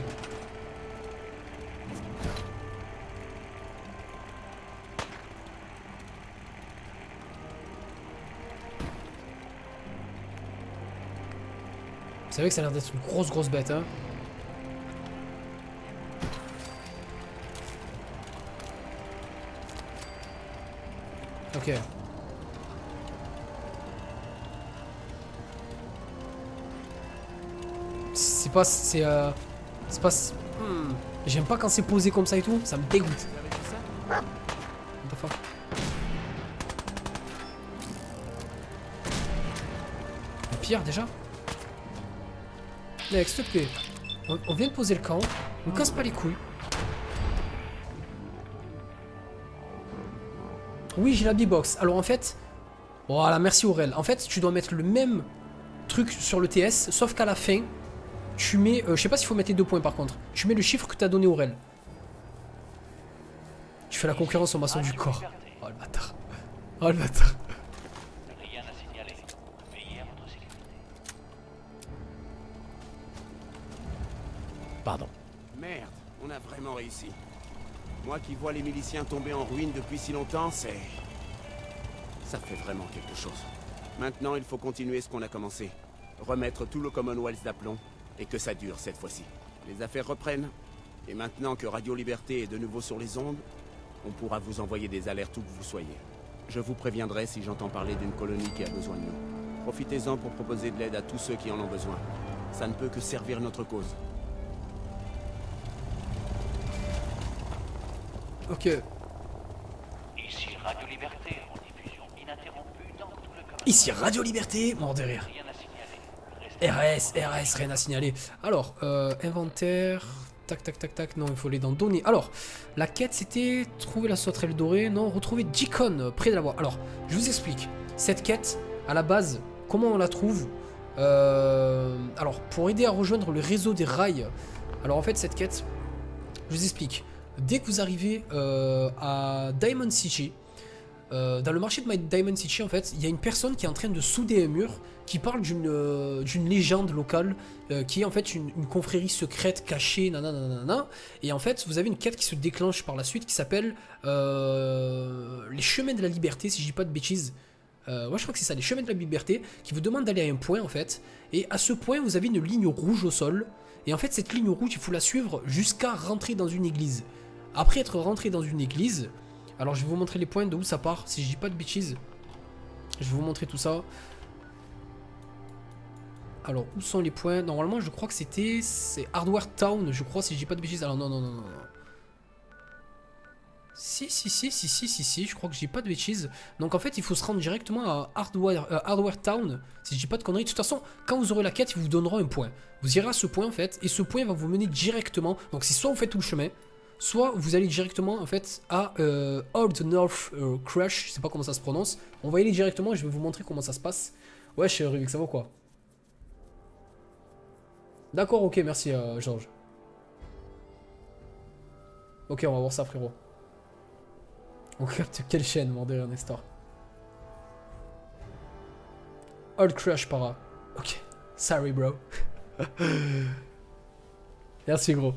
C'est vrai que ça a l'air d'être une grosse bête, hein. Ok. C'est pas... C'est pas... J'aime pas quand c'est posé comme ça et tout. Ça me dégoûte. What the fuck? Pire déjà. Mec, s'il te plaît. On vient de poser le camp. On casse pas les couilles. Oui, j'ai la B-Box. Alors en fait... Voilà, merci Aurel. En fait, tu dois mettre le même truc sur le TS, sauf qu'à la fin, tu mets... je sais pas s'il faut mettre les 2 points par contre. Tu mets le chiffre que t'as donné Aurel. Tu fais la concurrence au maçon du corps. Oh le bâtard. Oh le bâtard. Rien à signaler. Veillez à votre sécurité. Pardon. Merde, on a vraiment réussi. Moi qui vois les miliciens tomber en ruine depuis si longtemps, c'est... Ça fait vraiment quelque chose. Maintenant, il faut continuer ce qu'on a commencé. Remettre tout le Commonwealth d'aplomb, et que ça dure cette fois-ci. Les affaires reprennent, et maintenant que Radio Liberté est de nouveau sur les ondes, on pourra vous envoyer des alertes où que vous soyez. Je vous préviendrai si j'entends parler d'une colonie qui a besoin de nous. Profitez-en pour proposer de l'aide à tous ceux qui en ont besoin. Ça ne peut que servir notre cause. Ok. Ici Radio Liberté, en diffusion ininterrompue dans tout le corps. Ici Radio Liberté, mort de rire. Rien à signaler. Restez RS, rien à signaler. Alors, inventaire... Tac, non, il faut aller dans données. Alors, la quête, c'était trouver la sauterelle dorée. Non, retrouver Deacon, près de la voie. Alors, je vous explique. Cette quête, à la base, comment on la trouve? Alors, pour aider à rejoindre le réseau des rails. Alors, en fait, cette quête, je vous explique. Dès que vous arrivez à Diamond City, dans le marché de Diamond City, en fait, il y a une personne qui est en train de souder un mur qui parle d'une légende locale qui est en fait une confrérie secrète cachée, nanana. Et en fait, vous avez une quête qui se déclenche par la suite qui s'appelle les chemins de la liberté, si je dis pas de bêtises. Ouais, je crois que c'est ça, les chemins de la liberté, qui vous demandent d'aller à un point en fait. Et à ce point, vous avez une ligne rouge au sol. Et en fait, cette ligne rouge, il faut la suivre jusqu'à rentrer dans une église. Après être rentré dans une église, alors je vais vous montrer les points de où ça part, si je dis pas de bêtises. Je vais vous montrer tout ça. Alors, où sont les points? Normalement, je crois que c'est Hardware Town, je crois, si je dis pas de bêtises. Alors, non. Si, je crois que je dis pas de bêtises. Donc, en fait, il faut se rendre directement à Hardware Town, si je dis pas de conneries. De toute façon, quand vous aurez la quête, ils vous donneront un point. Vous irez à ce point, en fait, et ce point va vous mener directement. Donc, c'est soit vous faites tout le chemin, soit vous allez directement, en fait, à Old North Crush, je sais pas comment ça se prononce. On va y aller directement, je vais vous montrer comment ça se passe. Ouais, chez Rubik, ça va quoi? D'accord, ok, merci Georges. Ok, on va voir ça, frérot. On capte quelle chaîne, mordeur, Nestor? Old Crush para. Ok, sorry, bro. Merci, gros.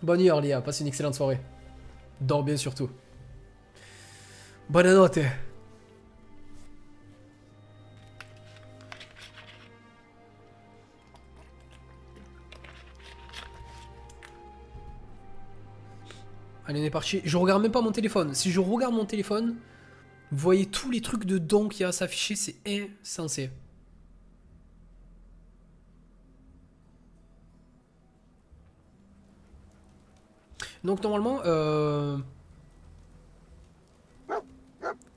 Bonne nuit, Orlia, passe une excellente soirée. Dors bien surtout. Bonne notte. Allez, on est parti. Je regarde même pas mon téléphone. Si je regarde mon téléphone, vous voyez tous les trucs de dons qu'il y a à s'afficher, c'est insensé. Donc normalement,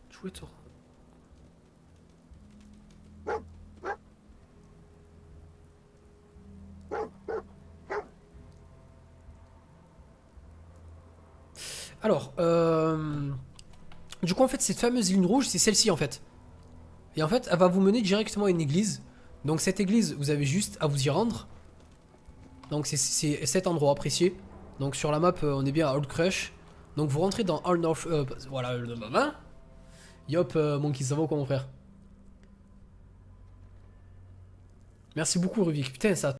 chouette. Alors, du coup en fait cette fameuse ligne rouge, c'est celle-ci en fait. Et en fait, elle va vous mener directement à une église. Donc cette église, vous avez juste à vous y rendre. Donc c'est cet endroit apprécié. Donc sur la map, on est bien à Old Crush. Donc vous rentrez dans All North... voilà, le maman. Yop, Monkey, ça va ou quoi mon frère? Merci beaucoup Rubik. Putain, ça